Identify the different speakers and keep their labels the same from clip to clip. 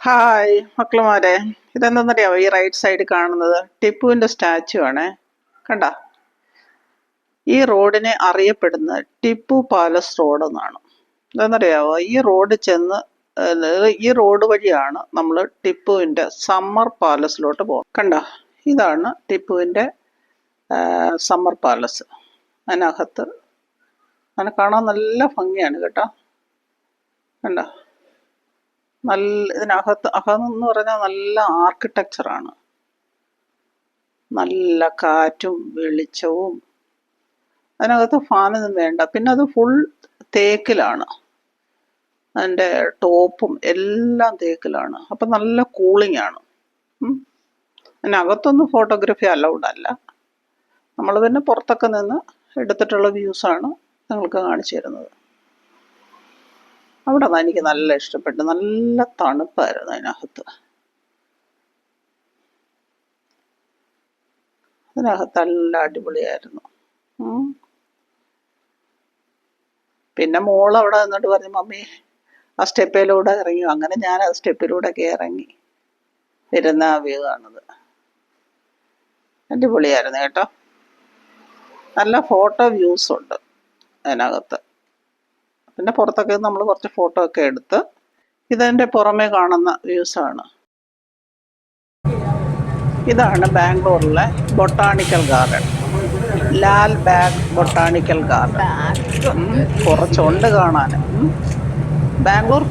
Speaker 1: Hi മക്കളുമാരെ, ഇതെന്തെന്നറിയാമോ? ഈ right side കാണുന്നത് ടിപ്പുവിൻ്റെ statue ആണ്. കണ്ട, ഈ റോഡിനെ അറിയപ്പെടുന്നത് ടിപ്പു പാലസ് റോഡ് എന്നാണ്. എന്താണെന്നറിയാമോ? ഈ റോഡ് വഴിയാണ് നമ്മൾ ടിപ്പുവിൻ്റെ സമ്മർ പാലസിലോട്ട് പോകുന്നത്. കണ്ട, ഇതാണ് ടിപ്പുവിൻ്റെ സമ്മർ പാലസ്. അതിനകത്ത് അതിനെ കാണാൻ നല്ല ഭംഗിയാണ് കേട്ടോ. കണ്ട, അകമെന്ന് പറഞ്ഞാൽ നല്ല ആർക്കിടെക്ചറാണ്. നല്ല കാറ്റും വെളിച്ചവും. അതിനകത്ത് ഫാനൊന്നും വേണ്ട. പിന്നെ അത് ഫുൾ തേക്കിലാണ്. അതിൻ്റെ ടോപ്പും എല്ലാം തേക്കിലാണ്. അപ്പം നല്ല കൂളിംഗ് ആണ്. അതിനകത്തൊന്നും ഫോട്ടോഗ്രാഫി അലൗഡ് അല്ല. നമ്മൾ പിന്നെ പുറത്തൊക്കെ നിന്ന് എടുത്തിട്ടുള്ള വ്യൂസാണ് നിങ്ങൾക്ക് കാണിച്ചു തരുന്നത്. അവിടെ നിന്ന് എനിക്ക് നല്ല ഇഷ്ടപ്പെട്ടു. നല്ല തണുപ്പായിരുന്നു അതിനകത്ത്. നല്ല അടിപൊളിയായിരുന്നു. പിന്നെ മോൾ അവിടെ നിന്നിട്ട് പറഞ്ഞു, മമ്മി ആ സ്റ്റെപ്പിലൂടെ ഇറങ്ങി. അങ്ങനെ ഞാൻ ആ സ്റ്റെപ്പിലൂടെയൊക്കെ ഇറങ്ങി വരുന്ന ആ വ്യൂ കാണുന്നത്. അടിപൊളിയായിരുന്നു കേട്ടോ. നല്ല ഫോട്ടോ വ്യൂസ് ഉണ്ട് അതിനകത്ത്. പിന്നെ പുറത്തൊക്കെ നമ്മൾ കുറച്ച് ഫോട്ടോ ഒക്കെ എടുത്ത് ഇതിൻ്റെ പുറമേ കാണുന്ന വ്യൂസാണ്. ഇതാണ് ബാംഗ്ലൂരിലെ botanical garden, Lal Bagh botanical garden. കുറച്ചുണ്ട് കാണാൻ. ബാംഗ്ലൂർ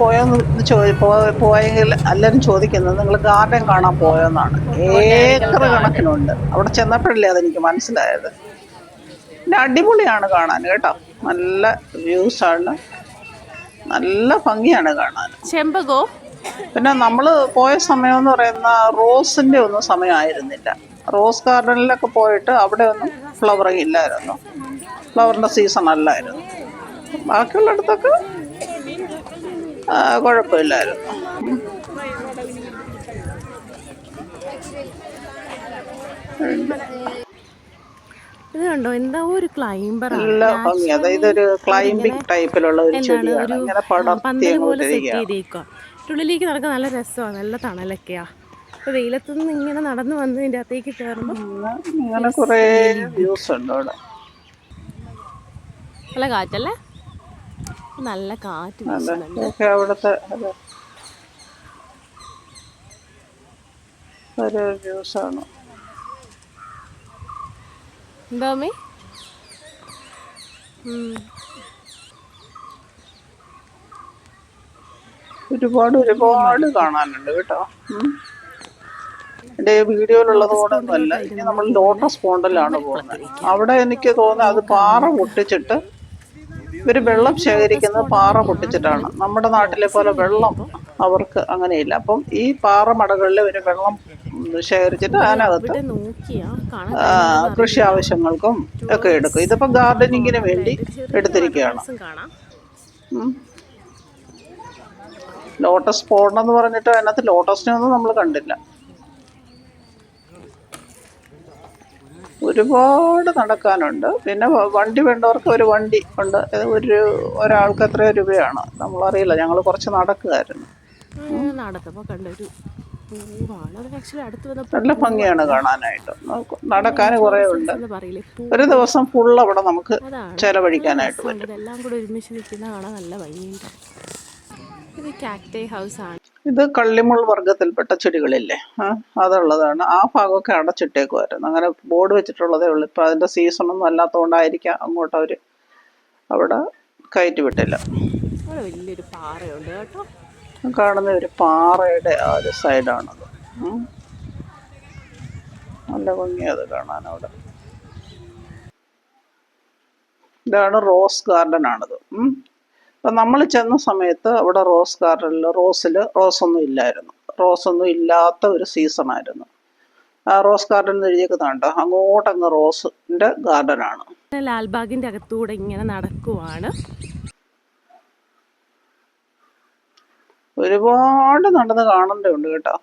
Speaker 1: പോയെങ്കിൽ എല്ലാവരും ചോദിക്കുന്നത് നിങ്ങൾ ഗാർഡൻ കാണാൻ പോയോന്നാണ്. ഏക്കർ കണക്കിനുണ്ട്. അവിടെ ചെന്നപ്പോഴല്ലേ അതെനിക്ക് മനസ്സിലായത്. പിന്നെ അടിപൊളിയാണ് കാണാൻ കേട്ടോ. നല്ല വ്യൂസാണ്, നല്ല ഭംഗിയാണ് കാണാൻ.
Speaker 2: ചെമ്പകോ.
Speaker 1: പിന്നെ നമ്മൾ പോയ സമയം എന്ന് പറയുന്ന റോസിൻ്റെ ഒന്നും സമയമായിരുന്നില്ല. റോസ് ഗാർഡനിലൊക്കെ പോയിട്ട് അവിടെ ഒന്നും ഫ്ലവറിങ് ഇല്ലായിരുന്നു. ഫ്ലവറിൻ്റെ സീസൺ അല്ലായിരുന്നു. ബാക്കിയുള്ളിടത്തൊക്കെ കുഴപ്പമില്ലായിരുന്നു.
Speaker 2: ഇത് കണ്ടോ, എന്താ ഒരു ക്ലൈംബർ.
Speaker 1: നല്ല ഭംഗി. അതായത് ഒരു ക്ലൈംബിംഗ് ടൈപ്പിലുള്ള ഒരു ചെടിയാണ്. ഇങ്ങനെ പടർത്തി
Speaker 2: ഉള്ളിലേക്ക് നടക്കാൻ നല്ല രസമാണ്. നല്ല തണലൊക്കെയാ. ഇപ്പൊ വെയിലത്തുനിന്ന് ഇങ്ങനെ നടന്നു വന്ന് ഇതിൻ്റെ അകത്തേക്ക് കയറുമ്പോൾ
Speaker 1: ഇങ്ങനെ കുറേ വ്യൂസ് ഉണ്ട് അവിടെ.
Speaker 2: നല്ല കാറ്റല്ലേ? നല്ല കാറ്റ്
Speaker 1: അവിടുത്തെ ഒരു വ്യൂസാണ്.
Speaker 2: എന്താ
Speaker 1: ഒരുപാട് കാണാനുണ്ട് കേട്ടോ. എൻ്റെ വീഡിയോയിലുള്ളത് കൂടെയൊന്നുമല്ല. ഇനി നമ്മൾ ലോട്ടസ് പോണ്ടിലാണ് പോകുന്നത്. അവിടെ എനിക്ക് തോന്നുന്നത് അത് പാറ പൊട്ടിച്ചിട്ട് ഇവർ വെള്ളം ശേഖരിക്കുന്നത് പാറ പൊട്ടിച്ചിട്ടാണ്. നമ്മുടെ നാട്ടിലെ പോലെ വെള്ളം അവർക്ക് അങ്ങനെയില്ല. അപ്പം ഈ പാറമടകളിൽ ഇവർ വെള്ളം ശേഖരിച്ചിട്ട് അതിനകത്ത് കൃഷി ആവശ്യങ്ങൾക്കും ഒക്കെ എടുക്കും. ഇതിപ്പോൾ ഗാർഡനിങ്ങിന് വേണ്ടി എടുത്തിരിക്കുകയാണ്. ലോട്ടസ് പോണ്ട് എന്ന് പറഞ്ഞിട്ട് അതിനകത്ത് ലോട്ടസിനെ ഒന്നും നമ്മൾ കണ്ടില്ല. ഒരുപാട് നടക്കാനുണ്ട്. പിന്നെ വണ്ടി വേണ്ടവർക്ക് ഒരു വണ്ടി ഉണ്ട്. ഒരാൾക്ക് എത്ര രൂപയാണ് നമ്മളറിയില്ല. ഞങ്ങൾ കുറച്ച് നടക്കുമായിരുന്നു. നല്ല ഭംഗിയാണ് കാണാനായിട്ട്. നടക്കാൻ കുറേ ഉണ്ട്. ഒരു ദിവസം ഫുൾ അവിടെ നമുക്ക് ചെലവഴിക്കാനായിട്ട് പറ്റും. ഇത് കള്ളിമുൾ വർഗത്തിൽപ്പെട്ട ചെടികളില്ലേ, അതുള്ളതാണ്. ആ ഭാഗമൊക്കെ അടച്ചിട്ടേക്കുമായിരുന്നു. അങ്ങനെ ബോർഡ് വെച്ചിട്ടുള്ളതേ ഉള്ളൂ. ഇപ്പം അതിൻ്റെ സീസണൊന്നും അല്ലാത്തതുകൊണ്ടായിരിക്കാം അങ്ങോട്ട് അവർ അവിടെ കയറ്റി വിട്ടില്ല.
Speaker 2: വലിയൊരു പാറയുണ്ട് കേട്ടോ.
Speaker 1: കാണുന്ന ഒരു പാറയുടെ ആ ഒരു സൈഡാണത്. നല്ല ഭംഗിയത് കാണാൻ അവിടെ. ഇതാണ് റോസ് ഗാർഡൻ ആണത്. അപ്പം നമ്മൾ ചെന്ന സമയത്ത് അവിടെ റോസ് ഗാർഡനിൽ റോസൊന്നും ഇല്ലായിരുന്നു. റോസൊന്നും ഇല്ലാത്ത ഒരു സീസണായിരുന്നു. ആ റോസ് ഗാർഡൻ എഴുതിയേക്കുന്നുണ്ട്. അങ്ങോട്ടങ്ങ് റോസിൻ്റെ ഗാർഡനാണ്.
Speaker 2: ലാൽബാഗിൻ്റെ അകത്തൂടെ ഇങ്ങനെ നടക്കുവാണ്.
Speaker 1: ഒരുപാട് നടന്ന് കാണേണ്ടതുണ്ട് കേട്ടോ.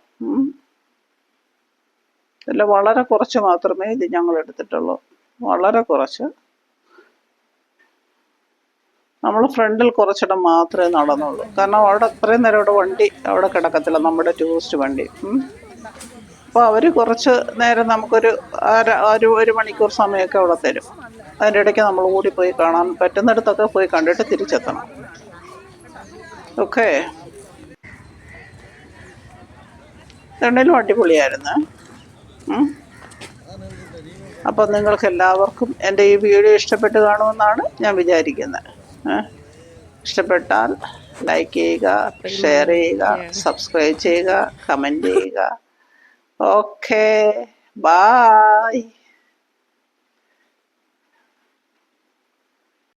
Speaker 1: ഇതിൽ വളരെ കുറച്ച് മാത്രമേ ഇത് ഞങ്ങൾ എടുത്തിട്ടുള്ളൂ. വളരെ കുറച്ച്. നമ്മൾ ഫ്രണ്ടിൽ കുറച്ചിടം മാത്രമേ നടന്നുള്ളൂ. കാരണം അവിടെ അത്രയും നേരം അവിടെ വണ്ടി അവിടെ കിടക്കത്തില്ല, നമ്മുടെ ടൂറിസ്റ്റ് വണ്ടി. അപ്പോൾ അവർ കുറച്ച് നേരം നമുക്കൊരു ഒരു മണിക്കൂർ സമയമൊക്കെ അവിടെ തരും. അതിൻ്റെ ഇടയ്ക്ക് നമ്മൾ കൂടി പോയി കാണാൻ പറ്റുന്നിടത്തൊക്കെ പോയി കണ്ടിട്ട് തിരിച്ചെത്തണം. ഓക്കെ, രണ്ടിലും അടിപൊളിയായിരുന്നു. അപ്പം നിങ്ങൾക്ക് എല്ലാവർക്കും എൻ്റെ ഈ വീഡിയോ ഇഷ്ടപ്പെട്ട് കാണുമെന്നാണ് ഞാൻ വിചാരിക്കുന്നത്. ഇഷ്ടപ്പെട്ടാൽ ലൈക്ക് ചെയ്യുക, ഷെയർ ചെയ്യുക, സബ്സ്ക്രൈബ് ചെയ്യുക, കമൻറ്റ് ചെയ്യുക. Okay, bye.